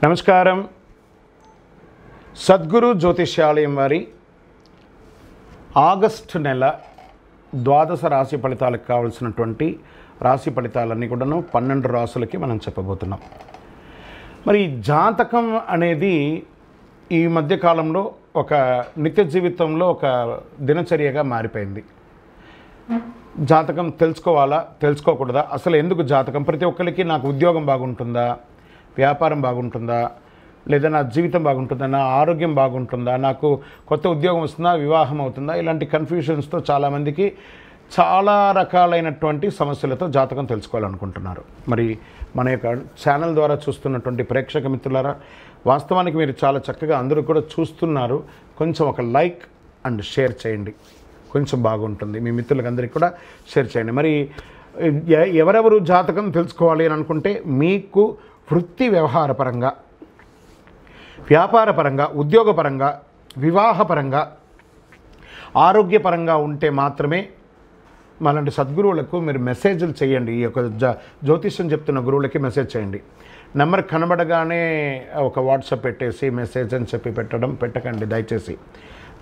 నమస్కారం. సద్గురు జ్యోతిష్యాలయం వారి ఆగస్టు నెల ద్వాదశ రాశి ఫలితాలకు కావాల్సినటువంటి రాశి ఫలితాలన్నీ కూడాను 12 రాశులకి మనం చెప్పబోతున్నాం. మరి జాతకం అనేది ఈ మధ్యకాలంలో ఒక నిత్య జీవితంలో ఒక దినచర్యగా మారిపోయింది. జాతకం తెలుసుకోవాలా, తెలుసుకోకూడదా, అసలు ఎందుకు జాతకం? ప్రతి ఒక్కరికి నాకు ఉద్యోగం బాగుంటుందా, వ్యాపారం బాగుంటుందా, లేదా నా జీవితం బాగుంటుందా, నా ఆరోగ్యం బాగుంటుందా, నాకు కొత్త ఉద్యోగం వస్తుందా, వివాహం అవుతుందా, ఇలాంటి కన్ఫ్యూషన్స్తో చాలామందికి చాలా రకాలైనటువంటి సమస్యలతో జాతకం తెలుసుకోవాలనుకుంటున్నారు. మరి మన యొక్క ఛానల్ ద్వారా చూస్తున్నటువంటి ప్రేక్షక మిత్రులారా, వాస్తవానికి మీరు చాలా చక్కగా అందరూ కూడా చూస్తున్నారు. కొంచెం ఒక లైక్ అండ్ షేర్ చేయండి, కొంచెం బాగుంటుంది. మీ మిత్రులకు అందరికీ కూడా షేర్ చేయండి. మరి ఎవరెవరు జాతకం తెలుసుకోవాలి అని అనుకుంటే, మీకు వృత్తి వ్యవహారపరంగా, వ్యాపారపరంగా, ఉద్యోగపరంగా, వివాహపరంగా, ఆరోగ్యపరంగా ఉంటే మాత్రమే మనలాంటి సద్గురువులకు మీరు మెసేజ్లు చేయండి. ఈ యొక్క జ్యోతిష్యం చెప్తున్న గురువులకి మెసేజ్ చేయండి. నెంబర్ కనబడగానే ఒక వాట్సాప్ పెట్టేసి మెసేజ్ అని చెప్పి పెట్టకండి దయచేసి.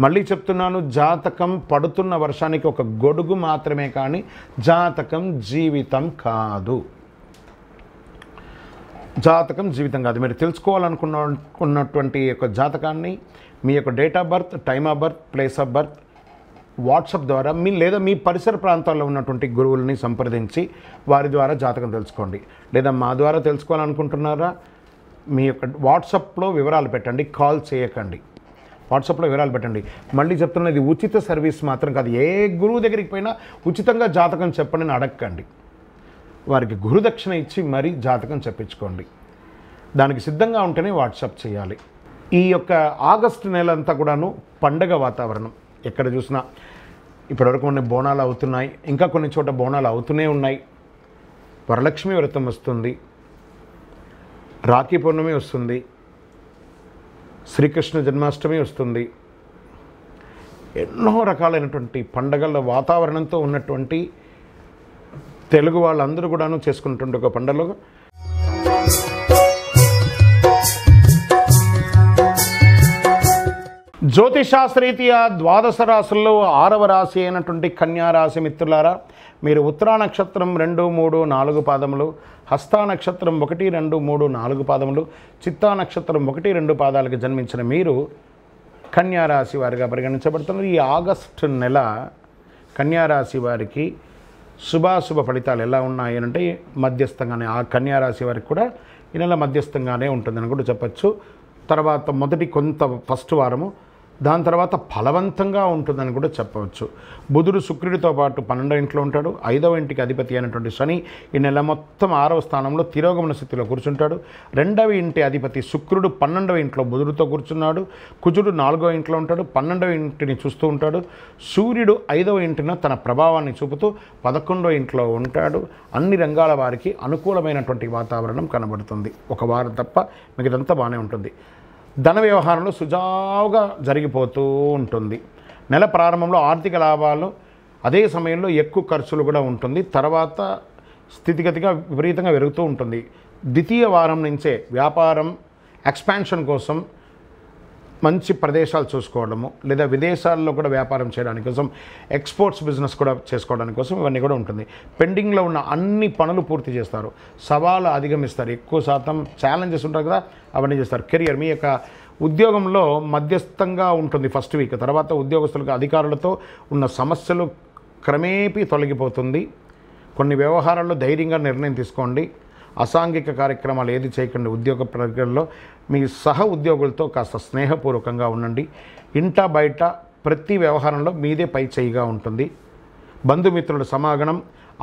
మళ్ళీ చెప్తున్నాను, జాతకం పడుతున్న వర్షానికి ఒక గొడుగు మాత్రమే, కానీ జాతకం జీవితం కాదు. జాతకం జీవితం కాదు. మీరు తెలుసుకోవాలనుకున్నటువంటి యొక్క జాతకాన్ని మీ యొక్క date of birth, time of birth, place of birth WhatsApp ద్వారా లేదా మీ పరిసర ప్రాంతాల్లో ఉన్నటువంటి గురువుల్ని సంప్రదించి వారి ద్వారా జాతకం తెలుసుకోండి. లేదా మా ద్వారా తెలుసుకోవాలనుకుంటున్నారా, మీ యొక్క వాట్సాప్లో వివరాలు పెట్టండి, కాల్ చేయకండి. వాట్సాప్లో వివరాలు పెట్టండి. మళ్ళీ చెప్తున్నది ఉచిత సర్వీస్ మాత్రం కాదు. ఏ గురువు దగ్గరికి పోయినా ఉచితంగా జాతకం చెప్పండి అని అడగకండి. వారికి గురుదక్షిణ ఇచ్చి మరీ జాతకం చెప్పించుకోండి. దానికి సిద్ధంగా ఉంటేనే వాట్సాప్ చేయాలి. ఈ యొక్క ఆగస్టు నెల అంతా కూడాను పండగ వాతావరణం. ఎక్కడ చూసినా ఇప్పటివరకు కొన్ని బోనాలు అవుతున్నాయి, ఇంకా కొన్ని చోట బోనాలు అవుతూనే ఉన్నాయి. వరలక్ష్మి వ్రతం వస్తుంది, రాఖీ పౌర్ణమి వస్తుంది, శ్రీకృష్ణ జన్మాష్టమి వస్తుంది. ఎన్నో రకాలైనటువంటి పండగల వాతావరణంతో ఉన్నటువంటి తెలుగు వాళ్ళందరూ కూడాను చేసుకున్నటువంటి ఒక పండుగ. జ్యోతిషాస్త్రరీత్యా ద్వాదశ రాశుల్లో 6వ రాశి అయినటువంటి కన్యా రాశి మిత్రులారా, మీరు ఉత్తరా నక్షత్రం 2, 3, 4 పాదములు, హస్తా నక్షత్రం 1, 2, 3, 4 పాదములు, చిత్తా నక్షత్రం 1, 2 పాదాలకు జన్మించిన మీరు కన్యా రాశి వారిగా పరిగణించబడుతున్నారు. ఈ ఆగస్టు నెల కన్యా రాశి వారికి శుభాశుభ ఫలితాలు ఎలా ఉన్నాయి అంటే మధ్యస్థంగానే, ఆ కన్యా రాశి వారికి కూడా ఈ నెల మధ్యస్థంగానే ఉంటుందని కూడా చెప్పచ్చు. తర్వాత ఫస్ట్ వారము, దాని తర్వాత ఫలవంతంగా ఉంటుందని కూడా చెప్పవచ్చు. బుధుడు శుక్రుడితో పాటు 12వ ఇంట్లో ఉంటాడు. 5వ ఇంటికి అధిపతి అయినటువంటి శని ఈ నెల మొత్తం 6వ స్థానంలో తిరోగమన స్థితిలో కూర్చుంటాడు. 2వ ఇంటి అధిపతి శుక్రుడు 12వ ఇంట్లో బుధుడితో కూర్చున్నాడు. కుజుడు 4వ ఇంట్లో ఉంటాడు, 12వ ఇంటిని చూస్తూ ఉంటాడు. సూర్యుడు 5వ ఇంటిన తన ప్రభావాన్ని చూపుతూ 11వ ఇంట్లో ఉంటాడు. అన్ని రంగాల వారికి అనుకూలమైనటువంటి వాతావరణం కనబడుతుంది. ఒక వారం తప్ప మిగతాదంతా బాగానే ఉంటుంది. ధన వ్యవహారంలో సుజావుగా జరిగిపోతూ ఉంటుంది. నెల ప్రారంభంలో ఆర్థిక లాభాలు, అదే సమయంలో ఎక్కువ ఖర్చులు కూడా ఉంటుంది. తర్వాత స్థితిగతిగా విపరీతంగా పెరుగుతూ ఉంటుంది. ద్వితీయ వారం నుంచే వ్యాపారం ఎక్స్పాన్షన్ కోసం మంచి ప్రదేశాలు చూసుకోవడము, లేదా విదేశాల్లో కూడా వ్యాపారం చేయడానికి కోసం, ఎక్స్పోర్ట్స్ బిజినెస్ కూడా చేసుకోవడానికి కోసం ఇవన్నీ కూడా ఉంటుంది. పెండింగ్లో ఉన్న అన్ని పనులు పూర్తి చేస్తారు. సవాలు అధిగమిస్తారు. ఎక్కువ శాతం ఛాలెంజెస్ ఉంటాయి కదా, అవన్నీ చేస్తారు. కెరియర్, మీ యొక్క ఉద్యోగంలో మధ్యస్థంగా ఉంటుంది ఫస్ట్ వీక్. తర్వాత ఉద్యోగస్తులకు అధికారులతో ఉన్న సమస్యలు క్రమేపీ తొలగిపోతుంది. కొన్ని వ్యవహారాల్లో ధైర్యంగా నిర్ణయం తీసుకోండి. అసాంఘిక కార్యక్రమాలు ఏది చేయకండి. ఉద్యోగ ప్రక్రియలో మీ సహ ఉద్యోగులతో కాస్త స్నేహపూర్వకంగా ఉండండి. ఇంట బయట ప్రతి వ్యవహారంలో మీదే పై చేయిగా ఉంటుంది. బంధుమిత్రుల సమాగమం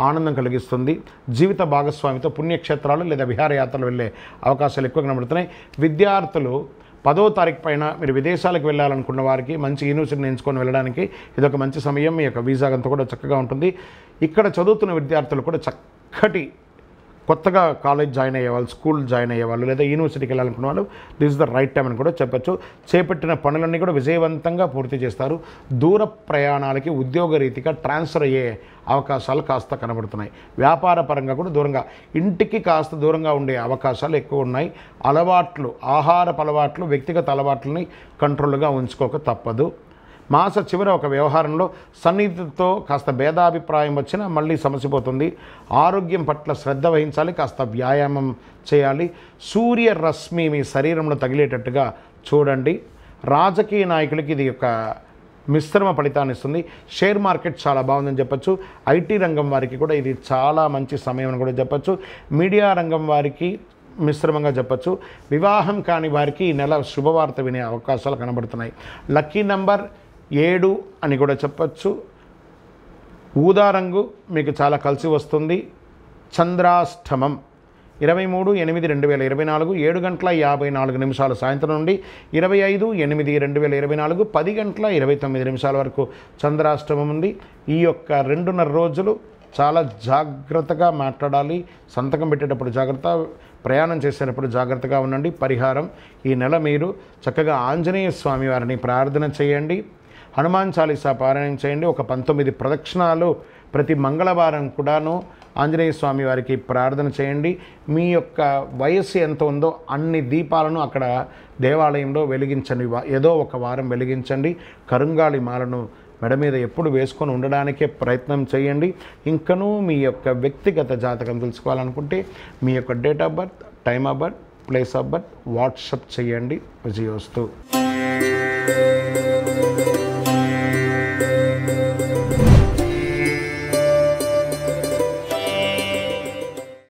ఆనందం కలిగిస్తుంది. జీవిత భాగస్వామితో పుణ్యక్షేత్రాలు లేదా విహారయాత్రలు వెళ్ళే అవకాశాలు ఎక్కువగా కనబడుతున్నాయి. విద్యార్థులు 10వ తారీఖు పైన మీరు విదేశాలకు వెళ్ళాలనుకున్న వారికి మంచి యూనివర్సిటీని ఎంచుకొని వెళ్ళడానికి ఇదొక మంచి సమయం. మీ యొక్క వీసా అంతా కూడా చక్కగా ఉంటుంది. ఇక్కడ చదువుతున్న విద్యార్థులు కూడా చక్కటి కొత్తగా కాలేజ్ జాయిన్ అయ్యేవాళ్ళు, స్కూల్ జాయిన్ అయ్యేవాళ్ళు, లేదా యూనివర్సిటీకి వెళ్ళాలనుకున్న వాళ్ళు this is the right time అని కూడా చెప్పచ్చు. చేపట్టిన పనులన్నీ కూడా విజయవంతంగా పూర్తి చేస్తారు. దూర ప్రయాణాలకి ఉద్యోగరీతిగా ట్రాన్స్ఫర్ అయ్యే అవకాశాలు కాస్త కనబడుతున్నాయి. వ్యాపార పరంగా కూడా దూరంగా, ఇంటికి కాస్త దూరంగా ఉండే అవకాశాలు ఎక్కువ ఉన్నాయి. అలవాట్లు, ఆహారపు అలవాట్లు, వ్యక్తిగత అలవాట్లని కంట్రోల్గా ఉంచుకోక తప్పదు. మాస చివర ఒక వ్యవహారంలో సన్నిహితులతో కాస్త భేదాభిప్రాయం వచ్చినా మళ్ళీ సమసిపోతుంది. ఆరోగ్యం పట్ల శ్రద్ధ వహించాలి, కాస్త వ్యాయామం చేయాలి. సూర్యరశ్మి మీ శరీరంలో తగిలేటట్టుగా చూడండి. రాజకీయ నాయకులకి ఇది ఒక మిశ్రమ ఫలితాన్ని ఇస్తుంది. షేర్ మార్కెట్ చాలా బాగుందని చెప్పచ్చు. ఐటీ రంగం వారికి కూడా ఇది చాలా మంచి సమయం అని కూడా చెప్పచ్చు. మీడియా రంగం వారికి మిశ్రమంగా చెప్పచ్చు. వివాహం కాని వారికి ఈ నెల శుభవార్త వినే అవకాశాలు కనబడుతున్నాయి. లక్కీ నంబర్ 7 అని కూడా చెప్పచ్చు. ఊదా రంగు మీకు చాలా కలిసి వస్తుంది. చంద్రాష్టమం 23/8/2024 7:54 సాయంత్రం నుండి 25/8/2024 10:29 వరకు చంద్రాష్టమం ఉంది. ఈ యొక్క 2.5 రోజులు చాలా జాగ్రత్తగా మాట్లాడాలి. సంతకం పెట్టేటప్పుడు జాగ్రత్త, ప్రయాణం చేసేటప్పుడు జాగ్రత్తగా ఉండండి. పరిహారం, ఈ నెల మీరు చక్కగా ఆంజనేయ స్వామి వారిని ప్రార్థన చేయండి. హనుమాన్ చాలీసా పారాయణం చేయండి. ఒక 19 ప్రదక్షిణాలు ప్రతి మంగళవారం కూడాను ఆంజనేయ స్వామి వారికి ప్రార్థన చేయండి. మీ యొక్క వయస్సు ఎంత ఉందో అన్ని దీపాలను అక్కడ దేవాలయంలో వెలిగించండి. ఏదో ఒక వారం వెలిగించండి. కరుంగాళి మాలను మెడ మీద ఎప్పుడు వేసుకొని ఉండడానికే ప్రయత్నం చేయండి. ఇంకనూ మీ యొక్క వ్యక్తిగత జాతకం తెలుసుకోవాలనుకుంటే మీ యొక్క date of birth, time of birth, place of birth WhatsApp చేయండి. విజయోస్తు.